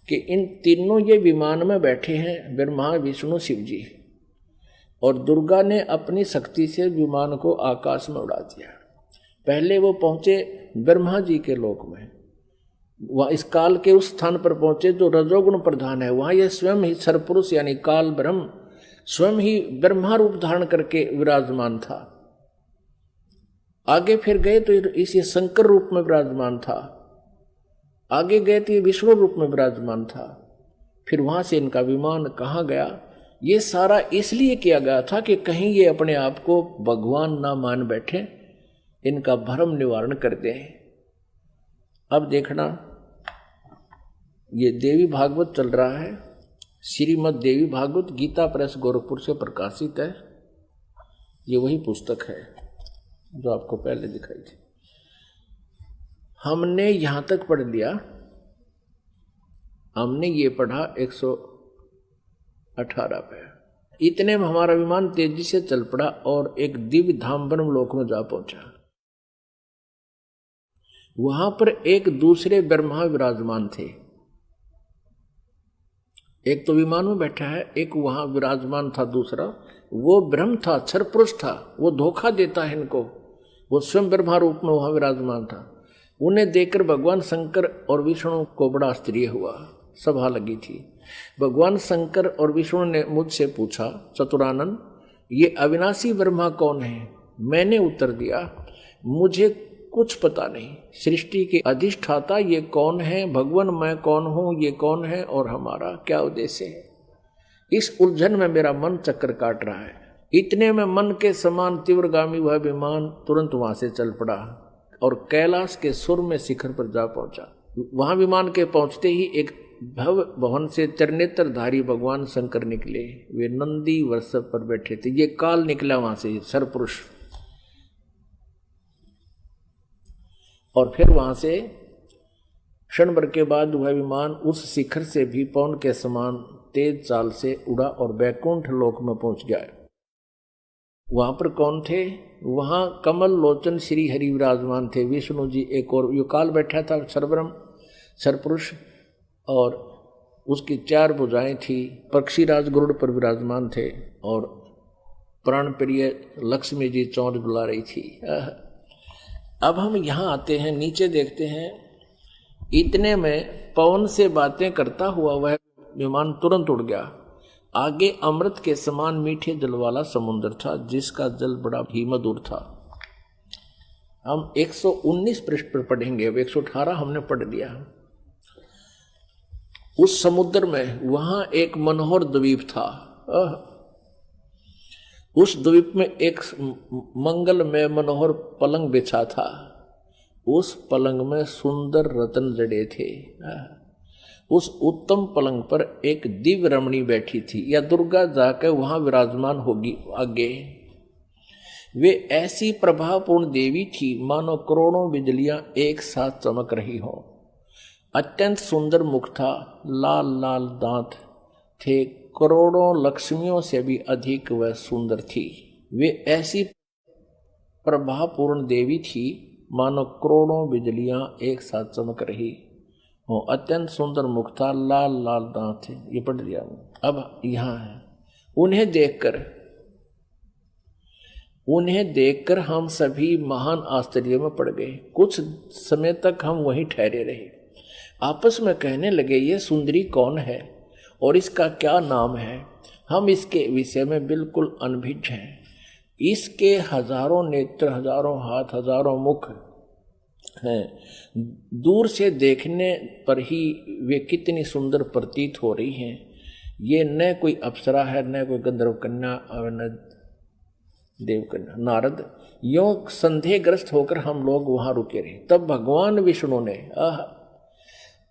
कि इन तीनों ये विमान में बैठे हैं, ब्रह्मा विष्णु शिव जी, और दुर्गा ने अपनी शक्ति से विमान को आकाश में उड़ा दिया। पहले वो पहुंचे ब्रह्मा जी के लोक में, वह इस काल के उस स्थान पर पहुंचे जो रजोगुण प्रधान है। वहां यह स्वयं ही सरपुरुष यानी काल ब्रह्म स्वयं ही ब्रह्मा रूप धारण करके विराजमान था। आगे फिर गए तो इस शंकर रूप में विराजमान था, आगे गए तो ये विष्णु रूप में विराजमान था। फिर वहां से इनका विमान कहाँ गया, ये सारा इसलिए किया गया था कि कहीं ये अपने आप को भगवान ना मान बैठे, इनका भ्रम निवारण कर दें। अब देखना, ये देवी भागवत चल रहा है, श्रीमद् देवी भागवत गीता प्रेस गोरखपुर से प्रकाशित है। ये वही पुस्तक है जो आपको पहले दिखाई थी। हमने यहां तक पढ़ लिया, हमने ये पढ़ा 118 पे। इतने में हमारा विमान तेजी से चल पड़ा और एक दिव्य धाम ब्रह्म लोक में जा पहुंचा। वहां पर एक दूसरे ब्रह्मा विराजमान थे, एक तो विमान में बैठा है, एक वहां विराजमान था दूसरा, वो ब्रह्म था, सरपुरुष था, वो धोखा देता है इनको, वो स्वयं ब्रह्मा रूप में वहां विराजमान था। उन्हें देखकर भगवान शंकर और विष्णु को बड़ा आश्चर्य हुआ, सभा लगी थी। भगवान शंकर और विष्णु ने मुझसे पूछा, चतुरानंद ये अविनाशी ब्रह्मा कौन है? मैंने उत्तर दिया, मुझे कुछ पता नहीं। सृष्टि के अधिष्ठाता ये कौन है? भगवान मैं कौन हूं? ये कौन है? और हमारा क्या उद्देश्य है? इस उलझन में मेरा मन चक्कर काट रहा है। इतने में मन के समान तीव्रगामी वह विमान तुरंत वहां से चल पड़ा और कैलाश के सुर में शिखर पर जा पहुंचा। वहां विमान के पहुंचते ही एक भव भवन से त्रिनेत्रधारी भगवान शंकर निकले। वे नंदी वृषभ पर बैठे थे। ये काल निकला वहां से, सरपुरुष। और फिर वहां से क्षण भर के बाद वह विमान उस शिखर से भी पवन के समान तेज चाल से उड़ा और बैकुंठ लोक में पहुंच गया। वहां पर कौन थे? वहां कमल लोचन श्री हरि विराजमान थे, विष्णु जी एक और यो काल बैठा था, सरब्रह्म सरपुरुष, और उसकी 4 भुजाएं थी। पक्षीराज गरुड़ पर विराजमान थे और प्राण प्रिय लक्ष्मी जी चौंच बुला रही थी। अब हम यहाँ आते हैं, नीचे देखते हैं। इतने में पवन से बातें करता हुआ वह विमान तुरंत उड़ गया। आगे अमृत के समान मीठे जल वाला समुद्र था, जिसका जल बड़ा ही मधुर था। हम 119 पृष्ठ पर पढ़ेंगे, अब 118 हमने पढ़ लिया। उस समुद्र में वहां एक मनोहर द्वीप था। उस द्वीप में एक मंगल में मनोहर पलंग बिछा था। उस पलंग में सुंदर रत्न जड़े थे। उस उत्तम पलंग पर एक दिव्य रमणी बैठी थी, या दुर्गा जाकर वहां विराजमान होगी आगे। वे ऐसी प्रभावपूर्ण देवी थी मानो करोड़ों बिजलियां एक साथ चमक रही हो। अत्यंत सुंदर मुख था, लाल लाल दांत थे, करोड़ों लक्ष्मियों से भी अधिक वह सुंदर थी। वे ऐसी प्रभावपूर्ण देवी थी मानो करोड़ों बिजलियां एक साथ चमक रही हो। अत्यंत सुंदर मुख था, लाल लाल दांत थे। ये पढ़ लिया। अब यहां है, उन्हें देखकर हम सभी महान आश्चर्य में पड़ गए। कुछ समय तक हम वहीं ठहरे रहे, आपस में कहने लगे, ये सुंदरी कौन है और इसका क्या नाम है? हम इसके विषय में बिल्कुल अनभिज्ञ हैं। इसके हजारों नेत्र, हजारों हाथ, हजारों मुख हैं। दूर से देखने पर ही वे कितनी सुंदर प्रतीत हो रही हैं। ये न कोई अप्सरा है, न कोई गंधर्व कन्या और न देवकन्या। नारद, यों संदेहग्रस्त होकर हम लोग वहां रुके रहे। तब भगवान विष्णु ने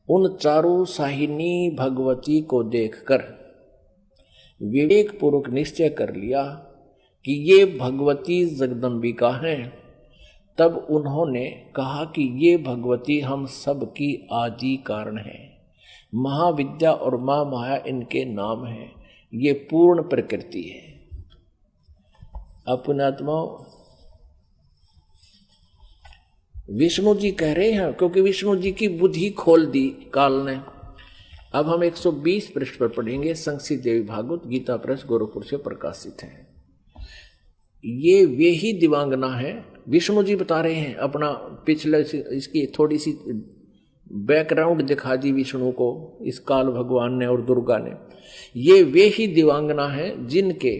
उन चारों साहिनी भगवती को देखकर विवेक पूर्वक निश्चय कर लिया कि ये भगवती जगदम्बिका हैं। तब उन्होंने कहा कि ये भगवती हम सब की आदि कारण है। महाविद्या और मां माया इनके नाम हैं। ये पूर्ण प्रकृति है। अपनात्माओं, विष्णु जी कह रहे हैं, क्योंकि विष्णु जी की बुद्धि खोल दी काल ने। अब हम 120 पृष्ठ पर पढ़ेंगे। संक्षिप्त देवी भागवत गीता प्रेस गोरखपुर से प्रकाशित है। ये वे ही दिवांगना है। विष्णु जी बता रहे हैं अपना पिछले, इसकी थोड़ी सी बैकग्राउंड दिखा दी विष्णु को इस काल भगवान ने और दुर्गा ने। ये वे ही दिवांगना है जिनके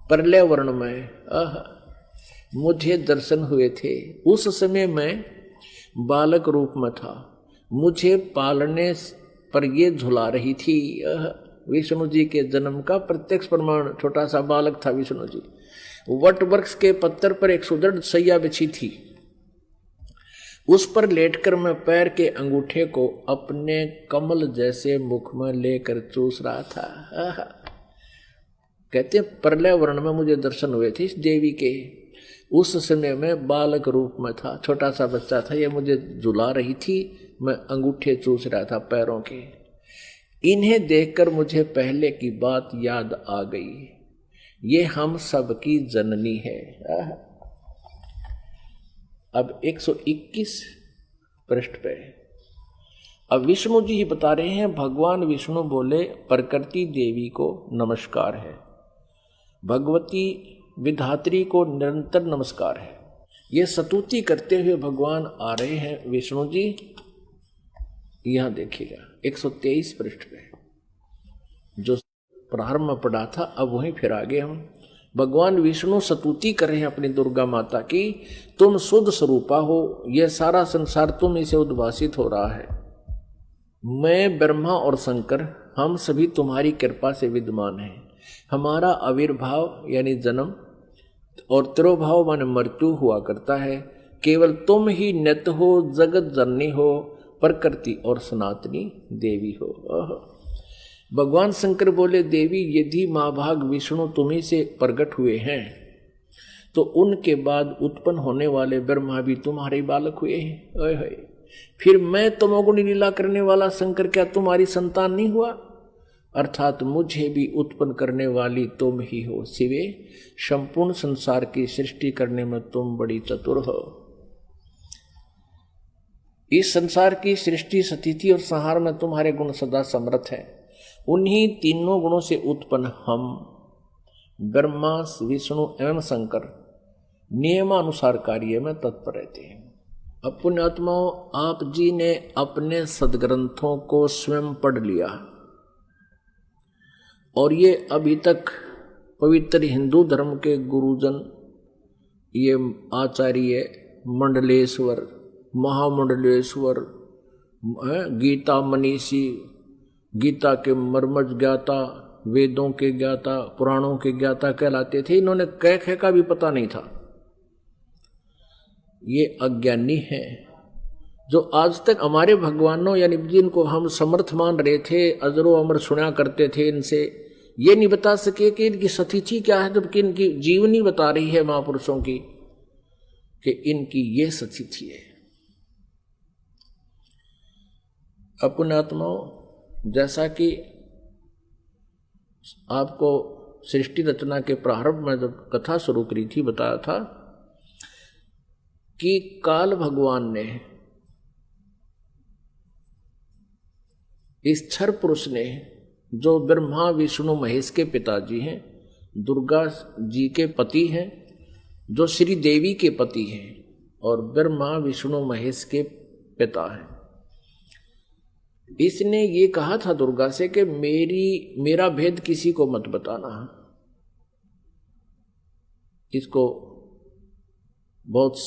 प्रलय वर्ण में मुझे दर्शन हुए थे। उस समय मैं बालक रूप में था, मुझे पालने पर ये झुला रही थी। विष्णु जी के जन्म का प्रत्यक्ष प्रमाण। छोटा सा बालक था विष्णु जी। वट वृक्ष के पत्थर पर एक सुदृढ़ सैया बिछी थी, उस पर लेटकर मैं पैर के अंगूठे को अपने कमल जैसे मुख में लेकर चूस रहा था। कहते प्रलय वर्ण में मुझे दर्शन हुए थे इस देवी के। उस समय में बालक रूप में था, छोटा सा बच्चा था। ये मुझे झुला रही थी, मैं अंगूठे चूस रहा था पैरों के। इन्हें देखकर मुझे पहले की बात याद आ गई। ये हम सब की जननी है। अब 121 पृष्ठ पे अब विष्णु जी ही बता रहे हैं। भगवान विष्णु बोले, प्रकृति देवी को नमस्कार है, भगवती विधात्री को निरंतर नमस्कार है। ये स्तुति करते हुए भगवान आ रहे हैं विष्णु जी। यहां देखिएगा 123 पृष्ठ पे जो प्रारंभ में पढ़ा था, अब वहीं फिर आगे हम। भगवान विष्णु स्तुति कर रहे हैं अपनी दुर्गा माता की। तुम शुद्ध स्वरूपा हो, यह सारा संसार तुम इसे उद्भासित हो रहा है। मैं ब्रह्मा और शंकर हम सभी तुम्हारी कृपा से विद्यमान हैं। हमारा आविर्भाव यानी जन्म और तिरोभाव माने मृत्यु हुआ करता है। केवल तुम ही नित्य हो, जगत जननी हो, प्रकृति और सनातनी देवी हो। भगवान शंकर बोले, देवी यदि महाभाग विष्णु तुम्ही से प्रकट हुए हैं तो उनके बाद उत्पन्न होने वाले ब्रह्मा भी तुम्हारे बालक हुए हैं। फिर मैं तमोगुणी लीला करने वाला शंकर क्या तुम्हारी संतान नहीं हुआ? अर्थात मुझे भी उत्पन्न करने वाली तुम ही हो। शिवे, संपूर्ण संसार की सृष्टि करने में तुम बड़ी चतुर हो। इस संसार की सृष्टि, स्थिति और संहार में तुम्हारे गुण सदा समर्थ है। उन्हीं तीनों गुणों से उत्पन्न हम ब्रह्मा, विष्णु एवं शंकर नियमानुसार कार्य में तत्पर रहते हैं। अब पुण्यात्माओं, आप जी ने अपने सदग्रंथों को स्वयं पढ़ लिया और ये अभी तक पवित्र हिंदू धर्म के गुरुजन, ये आचार्य मंडलेश्वर, महामंडलेश्वर, गीता मनीषी, गीता के मर्मज ज्ञाता, वेदों के ज्ञाता, पुराणों के ज्ञाता कहलाते थे। इन्होंने कह ख का भी पता नहीं था। ये अज्ञानी है जो आज तक हमारे भगवानों यानी जिनको हम समर्थ मान रहे थे, अजरो अमर सुना करते थे, इनसे ये नहीं बता सके कि इनकी सतीथि क्या है, जबकि इनकी जीवनी बता रही है महापुरुषों की कि इनकी ये सतीथि है। अपनात्माओं, जैसा कि आपको सृष्टि रचना के प्रारंभ में जब कथा शुरू करी थी बताया था कि काल भगवान ने, इस क्षर पुरुष ने, जो ब्रह्मा विष्णु महेश के पिताजी हैं, दुर्गा जी के पति हैं, जो श्री देवी के पति हैं और ब्रह्मा विष्णु महेश के पिता हैं, इसने ये कहा था दुर्गा से कि मेरा भेद किसी को मत बताना। इसको बहुत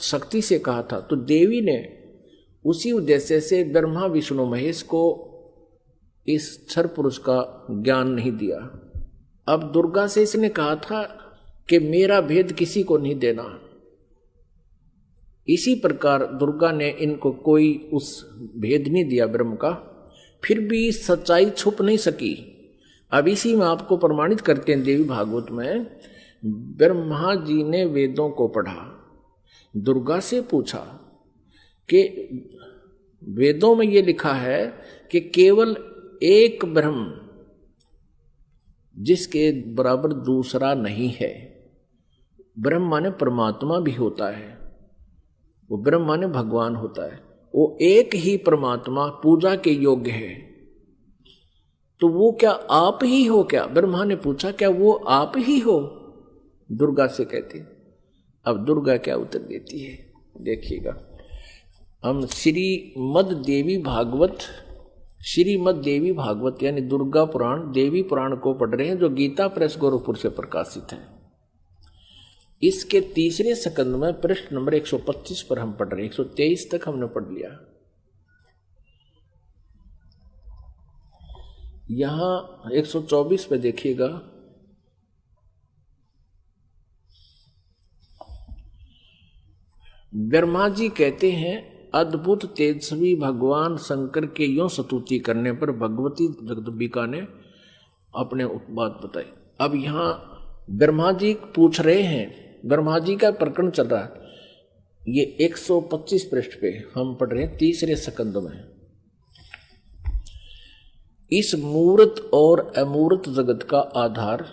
सख्ती से कहा था। तो देवी ने उसी उद्देश्य से ब्रह्मा विष्णु महेश को इस क्षर पुरुष का ज्ञान नहीं दिया। अब दुर्गा से इसने कहा था कि मेरा भेद किसी को नहीं देना। इसी प्रकार दुर्गा ने इनको कोई उस भेद नहीं दिया ब्रह्म का, फिर भी सच्चाई छुप नहीं सकी। अब इसी में आपको प्रमाणित करते हैं देवी भागवत में, ब्रह्मा जी ने वेदों को पढ़ा, दुर्गा से पूछा कि वेदों में ये लिखा है कि केवल एक ब्रह्म जिसके बराबर दूसरा नहीं है। ब्रह्म माने परमात्मा भी होता है, वो ब्रह्म माने भगवान होता है, वो एक ही परमात्मा पूजा के योग्य है। तो वो क्या आप ही हो क्या? ब्रह्मा ने पूछा क्या वो आप ही हो? दुर्गा से कहती। अब दुर्गा क्या उत्तर देती है देखिएगा। हम श्रीमद् देवी भागवत यानी दुर्गा पुराण, देवी पुराण को पढ़ रहे हैं, जो गीता प्रेस गोरखपुर से प्रकाशित है। इसके तीसरे स्कंद में पृष्ठ नंबर 125 पर हम पढ़ रहे हैं। 123 तक हमने पढ़ लिया। यहां 124 पे देखिएगा, ब्रह्मा जी कहते हैं अद्भुत तेजस्वी भगवान शंकर के यूं स्तुति करने पर भगवती जगदम्बिका ने अपने बात बताई। अब यहां ब्रह्मा जी पूछ रहे हैं, ब्रह्मा जी का प्रकरण चल रहा है। ये 125 पृष्ठ पे हम पढ़ रहे हैं तीसरे स्कंद में। इस मूर्त और अमूर्त जगत का आधार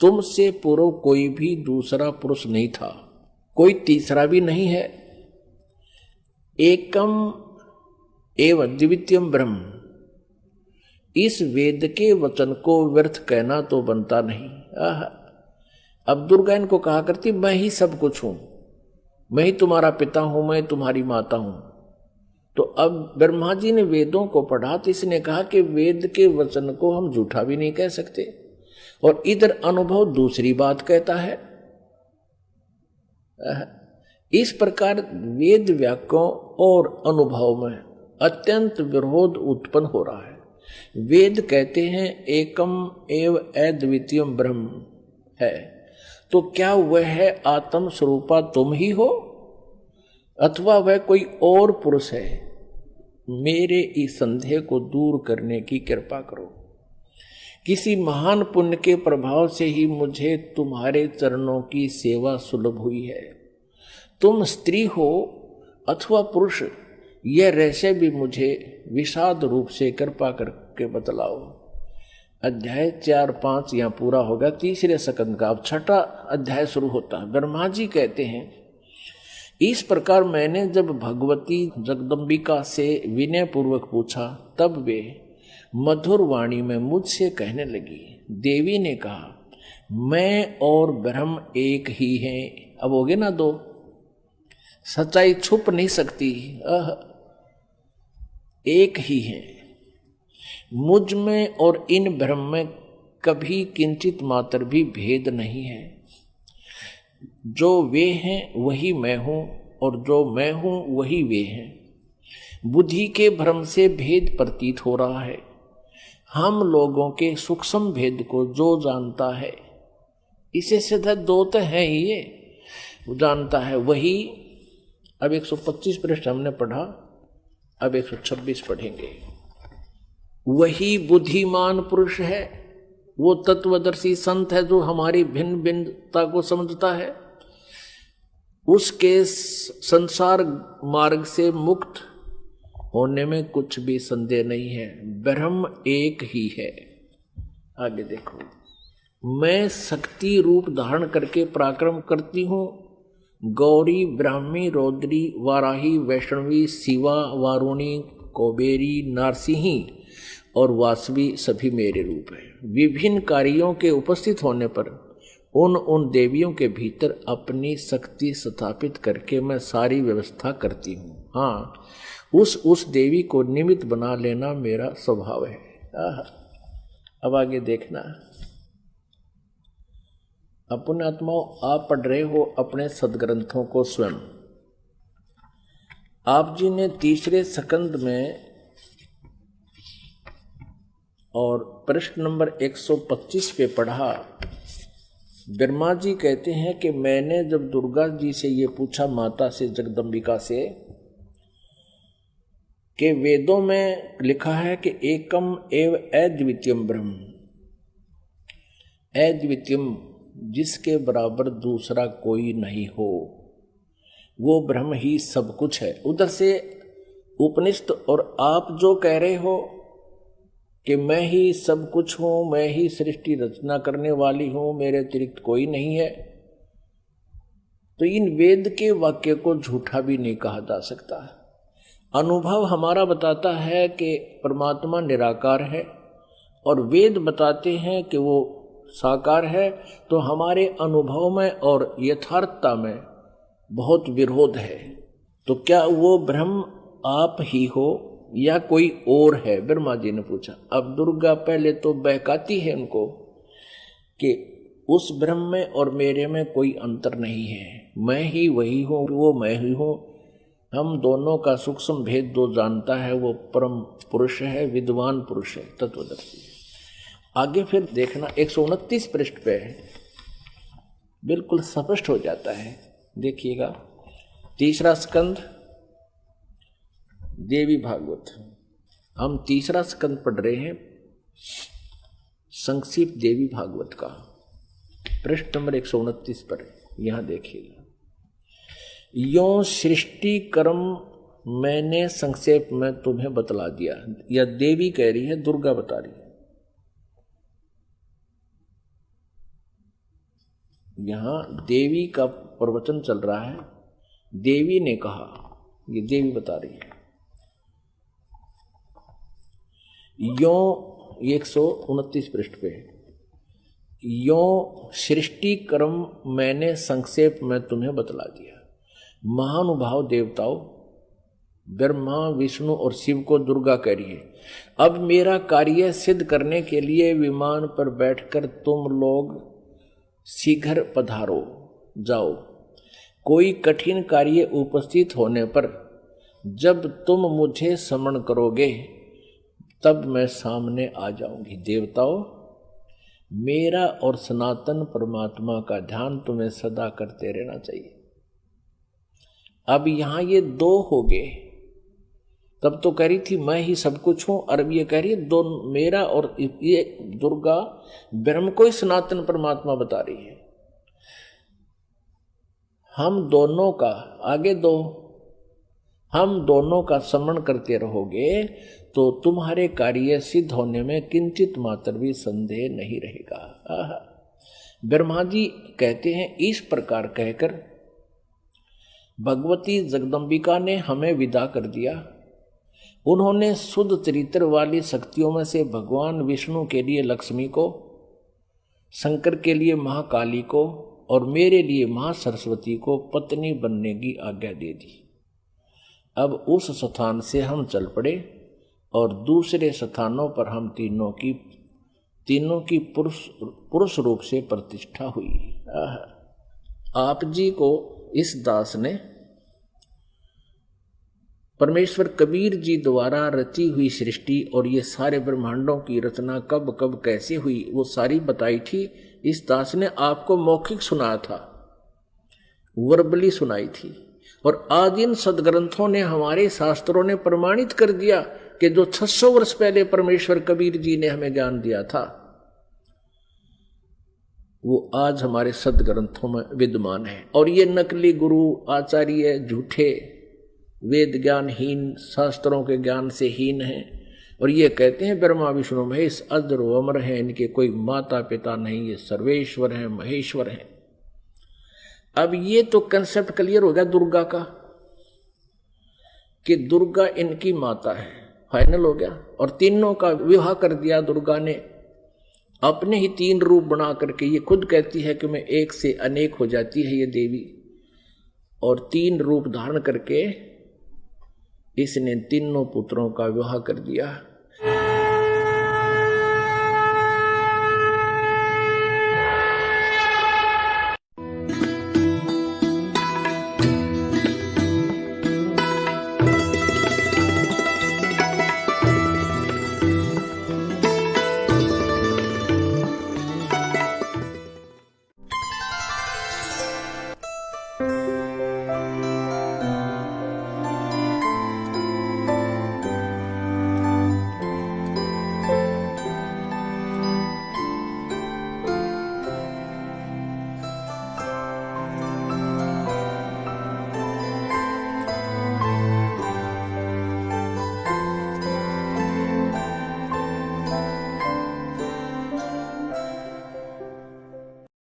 तुमसे पूर्व कोई भी दूसरा पुरुष नहीं था, कोई तीसरा भी नहीं है। एकम एवं द्वितीयम ब्रह्म। इस वेद के वचन को व्यर्थ कहना तो बनता नहीं। अब दुर्गा इनको कहा करती मैं ही सब कुछ हूं, मैं ही तुम्हारा पिता हूं, मैं तुम्हारी माता हूं। तो अब ब्रह्मा जी ने वेदों को पढ़ा तो इसने कहा कि वेद के वचन को हम झूठा भी नहीं कह सकते, और इधर अनुभव दूसरी बात कहता है। इस प्रकार वेद वाक्यों और अनुभव में अत्यंत विरोध उत्पन्न हो रहा है। वेद कहते हैं एकम एव अद्वितीयम ब्रह्म है, तो क्या वह है आत्म स्वरूपा तुम ही हो अथवा वह कोई और पुरुष है? मेरे इस संदेह को दूर करने की कृपा करो। किसी महान पुण्य के प्रभाव से ही मुझे तुम्हारे चरणों की सेवा सुलभ हुई है। तुम स्त्री हो अथवा पुरुष, यह रहस्य भी मुझे विषाद रूप से कृपा करके बतलाओ। अध्याय 4-5 यहाँ पूरा होगा तीसरे स्कंद का। अब छठा अध्याय शुरू होता है। ब्रह्मा जी कहते हैं इस प्रकार मैंने जब भगवती जगदम्बिका से विनय पूर्वक पूछा, तब वे मधुर वाणी में मुझसे कहने लगी। देवी ने कहा मैं और ब्रह्म एक ही हैं। अब हो गए ना दो, सच्चाई छुप नहीं सकती, एक ही है। मुझ में और इन ब्रह्म में कभी किंचित मात्र भी भेद नहीं है। जो वे हैं वही मैं हूं और जो मैं हूं वही वे हैं। बुद्धि के भ्रम से भेद प्रतीत हो रहा है, हम लोगों के सूक्ष्म भेद को जो जानता है, इसे सीधा दो तो है ही, ये वो जानता है वही। अब 125 पृष्ठ हमने पढ़ा, अब 126 पढ़ेंगे। वही बुद्धिमान पुरुष है, वो तत्वदर्शी संत है जो हमारी भिन्न भिन्नता को समझता है। उसके संसार मार्ग से मुक्त होने में कुछ भी संदेह नहीं है। ब्रह्म एक ही है। आगे देखो, मैं शक्ति रूप धारण करके पराक्रम करती हूँ। गौरी, ब्राह्मी, रौद्री, वाराही, वैष्णवी, शिवा, वारुणी, कुबेरी, नारसिंही और वासवी सभी मेरे रूप हैं। विभिन्न कार्यों के उपस्थित होने पर उन देवियों के भीतर अपनी शक्ति स्थापित करके मैं सारी व्यवस्था करती हूँ। हाँ, उस देवी को निमित्त बना लेना मेरा स्वभाव है। अब आगे देखना, अपने आत्माओं, आप पढ़ रहे हो अपने सदग्रंथों को स्वयं। आप जी ने तीसरे स्कंद में और पृष्ठ नंबर 125 पे पढ़ा। ब्रह्मा जी कहते हैं कि मैंने जब दुर्गा जी से ये पूछा, माता से, जगदम्बिका से, कि वेदों में लिखा है कि एकम एव अद्वितीयम ब्रह्म, अद्वितीयम जिसके बराबर दूसरा कोई नहीं हो, वो ब्रह्म ही सब कुछ है। उधर से उपनिषद और आप जो कह रहे हो कि मैं ही सब कुछ हूं, मैं ही सृष्टि रचना करने वाली हूं, मेरे अतिरिक्त कोई नहीं है, तो इन वेद के वाक्य को झूठा भी नहीं कहा जा सकता। अनुभव हमारा बताता है कि परमात्मा निराकार है और वेद बताते हैं कि वो साकार है, तो हमारे अनुभव में और यथार्थता में बहुत विरोध है। तो क्या वो ब्रह्म आप ही हो या कोई और है? ब्रह्मा जी ने पूछा। अब दुर्गा पहले तो बहकाती है उनको कि उस ब्रह्म में और मेरे में कोई अंतर नहीं है, मैं ही वही हूँ, वो मैं ही हूँ। हम दोनों का सूक्ष्म भेद जो जानता है वो परम पुरुष है, विद्वान पुरुष है, तत्वदर्शी। आगे फिर देखना 129 पृष्ठ पे बिल्कुल स्पष्ट हो जाता है। देखिएगा, तीसरा स्कंद देवी भागवत, हम तीसरा स्कंद पढ़ रहे हैं, संक्षिप्त देवी भागवत का, पृष्ठ नंबर 129 पर। यहां देखिएगा, यो सृष्टि कर्म मैंने संक्षेप में तुम्हें बतला दिया। यह देवी कह रही है, दुर्गा बता रही है। यहां देवी का प्रवचन चल रहा है, देवी ने कहा, ये देवी बता रही है। यो 129 पृष्ठ पे, यो सृष्टि कर्म मैंने संक्षेप में तुम्हें बतला दिया। महानुभाव देवताओं, ब्रह्मा, विष्णु और शिव को दुर्गा कह रही है, अब मेरा कार्य सिद्ध करने के लिए विमान पर बैठकर तुम लोग शीघ्र पधारो, जाओ। कोई कठिन कार्य उपस्थित होने पर जब तुम मुझे स्मरण करोगे तब मैं सामने आ जाऊंगी। देवताओं, मेरा और सनातन परमात्मा का ध्यान तुम्हें सदा करते रहना चाहिए। अब यहां ये दो हो गए, तब तो कह रही थी मैं ही सब कुछ हूं, और अब ये कह रही है दो, मेरा और ये दुर्गा ब्रह्म को ही सनातन परमात्मा बता रही है। हम दोनों का, आगे दो, हम दोनों का स्मरण करते रहोगे तो तुम्हारे कार्य सिद्ध होने में किंचित मात्र भी संदेह नहीं रहेगा। ब्रह्मा जी कहते हैं, इस प्रकार कहकर भगवती जगदम्बिका ने हमें विदा कर दिया। उन्होंने शुद्ध चरित्र वाली शक्तियों में से भगवान विष्णु के लिए लक्ष्मी को, शंकर के लिए महाकाली को और मेरे लिए महासरस्वती को पत्नी बनने की आज्ञा दे दी। अब उस स्थान से हम चल पड़े और दूसरे स्थानों पर हम तीनों की पुरुष रूप से प्रतिष्ठा हुई। आप जी को इस दास ने परमेश्वर कबीर जी द्वारा रची हुई सृष्टि और ये सारे ब्रह्मांडों की रचना कब कब कैसे हुई वो सारी बताई थी। इस दास ने आपको मौखिक सुनाया था, वर्बली सुनाई थी। और आज इन सदग्रंथों ने, हमारे शास्त्रों ने प्रमाणित कर दिया कि जो 600 वर्ष पहले परमेश्वर कबीर जी ने हमें ज्ञान दिया था वो आज हमारे सदग्रंथों में विद्यमान है। और ये नकली गुरु आचार्य झूठे, वेद ज्ञानहीन, शास्त्रों के ज्ञान से हीन हैं और ये कहते हैं ब्रह्मा विष्णु महेश अजर व अमर हैं, इनके कोई माता पिता नहीं, ये सर्वेश्वर हैं, महेश्वर हैं। अब ये तो कंसेप्ट क्लियर हो गया दुर्गा का कि दुर्गा इनकी माता है, फाइनल हो गया। और तीनों का विवाह कर दिया दुर्गा ने, अपने ही 3 रूप बना करके। ये खुद कहती है कि मैं एक से अनेक हो जाती है ये देवी, और 3 रूप धारण करके इसने तीनों पुत्रों का विवाह कर दिया।